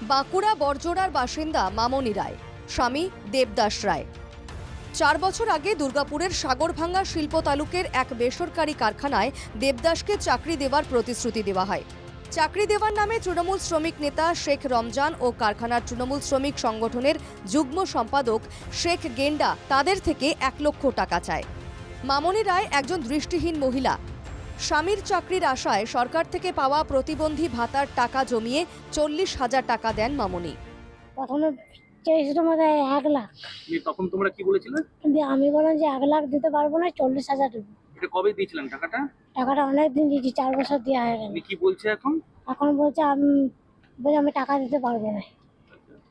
বাঁকুড়া বড়জোড়ার বাসিন্দা মামনি রায়, স্বামী দেবদাস রায়। 4 বছর আগে দুর্গাপুরের সাগরভাঙ্গা শিল্প তালুকের এক বেসরকারি কারখানায় দেবদাসকে চাকরি দেওয়ার প্রতিশ্রুতি দেওয়া হয়। চাকরি দেওয়ার নামে তৃণমূল শ্রমিক নেতা শেখ রমজান ও কারখানার তৃণমূল শ্রমিক সংগঠনের যুগ্ম সম্পাদক শেখ গেন্ডা তাদের থেকে 1 লক্ষ টাকা চায়। মামনি রায় একজন দৃষ্টিহীন মহিলা। স্বামীর চাকরির আশায় সরকার থেকে পাওয়া প্রতিবন্ধী ভাতার টাকা জমিয়ে 40,000 টাকা দেন মামনি। প্রথমে চেয়েছিল মধ্যে 1 লাখ। তখন তোমরা কি বলেছিলে? কিন্তু আমি বললাম যে 1 লাখ দিতে পারবো না, 40,000 দেবো। এটা কবে দিয়েছিলেন টাকাটা? টাকাটা অনেকদিন দিয়েছি, 4 বছর দেওয়া হয়ে গেল। কি বলছে এখন? এখন বলছে আমি টাকা দিতে পারবো না।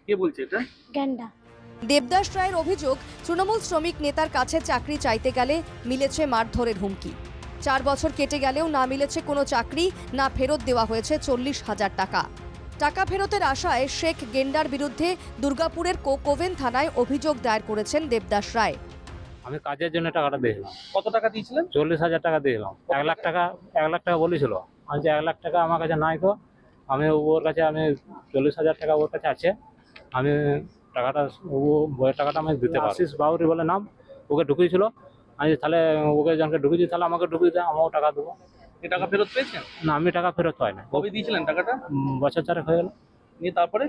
কে বলছে এটা? গেন্ডা। দেবদাস রায়ের অভিযোগ, তৃণমূল শ্রমিক নেতার কাছে চাকরি চাইতে গেলে মিলেছে মারধরের হুমকি। 4 বছর কেটে গেলেও না মিলেছে কোনো চাকরি, না ফেরত দেওয়া হয়েছে 40,000 টাকা। টাকা ফেরতের আশায় শেখ গেন্ডার বিরুদ্ধে দুর্গাপুরের কোকোভেন থানায় অভিযোগ দায়ের করেছেন দেবদাস রায়। আমি কাজের জন্য টাকাটা দিয়েছিলাম। কত টাকা দিয়েছিলেন? 40,000 টাকা দিয়েছিলাম। 1 লাখ টাকা বলেছিল। আমি যে 1 লাখ টাকা আমার কাছে নাই, তো আমি ওর কাছে 40,000 টাকা ওর কাছে আছে। আমি টাকাটা বইয়ের টাকাটা আমি দিতে পারি। আশিস বাউরি বলে নাম, ওকে ঢুকিয়েছিল। আমি তাহলে ওকে যখনকে ঢুকিয়েছি তাহলে আমাকে ঢুকিয়ে দেয়, আমাকেও টাকা দেবো। এই টাকা ফেরত পেয়েছেন? না, আমি টাকা ফেরত পাই না। কবে দিয়েছিলেন টাকাটা? বছর 4 হয়ে গেল। নিয়ে তারপরে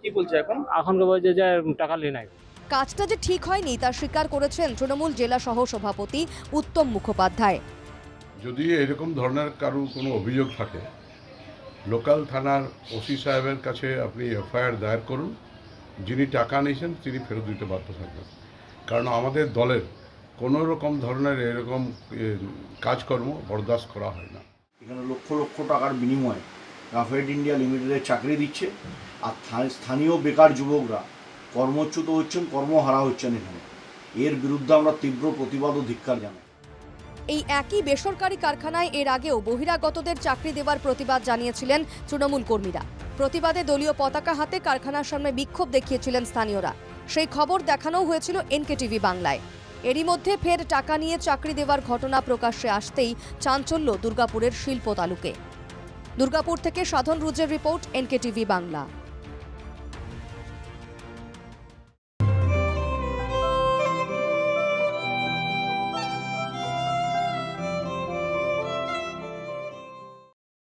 কি বলছে এখন? এখনকে বলছে যে টাকা নিয়ে নাই। কাজটা যে ঠিক হয়নি তা স্বীকার করেছেন তৃণমূল জেলা সহ সভাপতি উত্তম মুখোপাধ্যায়। যদি এরকম ধরনের কারো কোনো অভিযোগ থাকে, লোকাল থানার ওসি সাহেবের কাছে আপনি এফআইআর দায়ের করুন। যিনি টাকা নিয়েছেন তিনি ফেরত দিতে বাধ্য থাকবেন। কারণ আমাদের দলের কোনো রকম ধরনের এরকম কাজকর্ম বরদাস্ত করা হয় না। এখানে লক্ষ লক্ষ টাকার বিনিময়ে গ্রাফাইট ইন্ডিয়া লিমিটেডের চাকরি দিচ্ছে, আর স্থানীয় বেকার যুবকরা কর্মচ্যুত হচ্ছেন, কর্মহারা হচ্ছেন। এখানে এর বিরুদ্ধে আমরা তীব্র প্রতিবাদ ও ধিক্কার জানাই। এই একই বেসরকারি কারখানায় এর আগেও বহিরাগতদের চাকরি দেওয়ার প্রতিবাদ জানিয়েছিলেন তৃণমূল কর্মীরা। প্রতিবাদে দলীয় পতাকা হাতে কারখানার সামনে বিক্ষোভ দেখিয়েছিলেন স্থানীয়রা। সেই খবর দেখানোও হয়েছিল এনকেটিভি বাংলায়। এরই মধ্যে ফের টাকা নিয়ে চাকরি দেওয়ার ঘটনা প্রকাশ্যে আসতেই চাঞ্চল্য দুর্গাপুরের শিল্প তালুকে। দুর্গাপুর থেকে সাধন রুজের রিপোর্ট, এনকেটিভি বাংলা।